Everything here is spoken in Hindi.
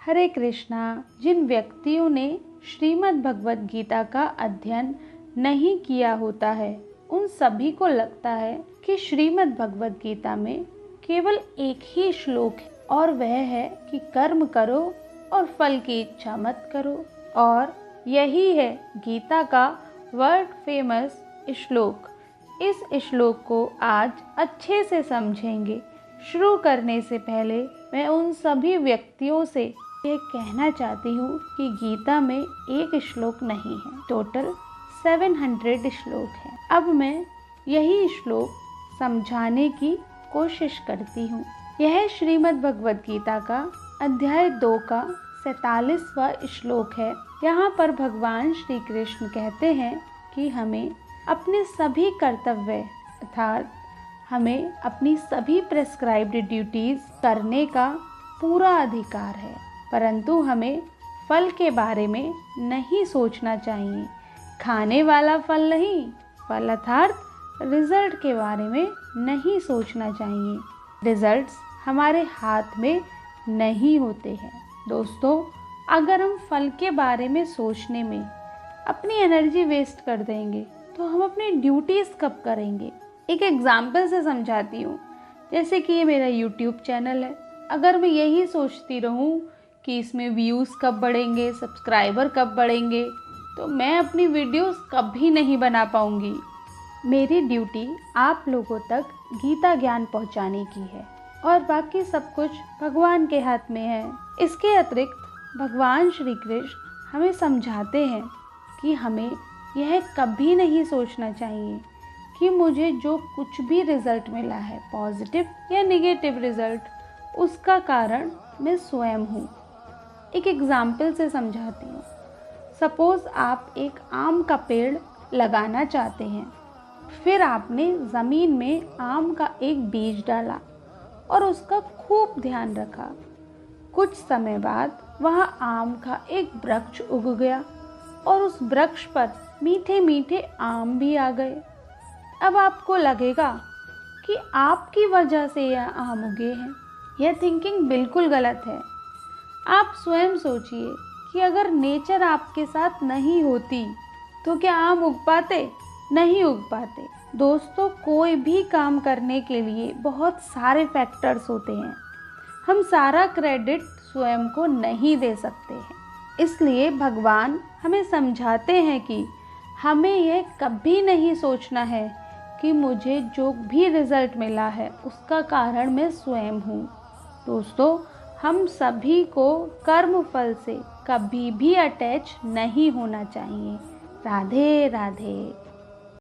हरे कृष्णा। जिन व्यक्तियों ने श्रीमद् भगवद गीता का अध्ययन नहीं किया होता है, उन सभी को लगता है कि श्रीमद् भगवद गीता में केवल एक ही श्लोक है और वह है कि कर्म करो और फल की इच्छा मत करो। और यही है गीता का वर्ल्ड फेमस श्लोक। इस श्लोक को आज अच्छे से समझेंगे। शुरू करने से पहले मैं उन सभी व्यक्तियों से ये कहना चाहती हूँ कि गीता में एक श्लोक नहीं है, टोटल 700 श्लोक हैं। अब मैं यही श्लोक समझाने की कोशिश करती हूँ। यह श्रीमद् भगवद गीता का अध्याय 2 का 47वां श्लोक है। यहाँ पर भगवान श्री कृष्ण कहते हैं कि हमें अपने सभी कर्तव्य अर्थात हमें अपनी सभी प्रेस्क्राइब्ड ड्यूटीज करने का पूरा अधिकार है, परंतु हमें फल के बारे में नहीं सोचना चाहिए। खाने वाला फल नहीं, फल अर्थात रिजल्ट के बारे में नहीं सोचना चाहिए। रिजल्ट्स हमारे हाथ में नहीं होते हैं। दोस्तों, अगर हम फल के बारे में सोचने में अपनी एनर्जी वेस्ट कर देंगे तो हम अपनी ड्यूटीज़ कब करेंगे। एक एग्जाम्पल से समझाती हूँ। जैसे कि ये मेरा यूट्यूब चैनल है, अगर मैं यही सोचती रहूँ कि इसमें व्यूज़ कब बढ़ेंगे, सब्सक्राइबर कब बढ़ेंगे, तो मैं अपनी वीडियोस कभी नहीं बना पाऊँगी। मेरी ड्यूटी आप लोगों तक गीता ज्ञान पहुँचाने की है और बाकी सब कुछ भगवान के हाथ में है। इसके अतिरिक्त भगवान श्री कृष्ण हमें समझाते हैं कि हमें यह कभी नहीं सोचना चाहिए कि मुझे जो कुछ भी रिज़ल्ट मिला है, पॉजिटिव या नेगेटिव रिज़ल्ट, उसका कारण मैं स्वयं हूँ। एक एग्जाम्पल से समझाती हूँ। सपोज़ आप एक आम का पेड़ लगाना चाहते हैं, फिर आपने ज़मीन में आम का एक बीज डाला और उसका खूब ध्यान रखा। कुछ समय बाद वहाँ आम का एक वृक्ष उग गया और उस वृक्ष पर मीठे मीठे आम भी आ गए। अब आपको लगेगा कि आपकी वजह से यह आम उगे हैं। यह थिंकिंग बिल्कुल गलत है। आप स्वयं सोचिए कि अगर नेचर आपके साथ नहीं होती तो क्या आम उग पाते? नहीं उग पाते। दोस्तों, कोई भी काम करने के लिए बहुत सारे फैक्टर्स होते हैं। हम सारा क्रेडिट स्वयं को नहीं दे सकते हैं। इसलिए भगवान हमें समझाते हैं कि हमें यह कभी नहीं सोचना है कि मुझे जो भी रिज़ल्ट मिला है उसका कारण मैं स्वयं हूँ। दोस्तों, हम सभी को कर्म फल से कभी भी अटैच नहीं होना चाहिए। राधे राधे।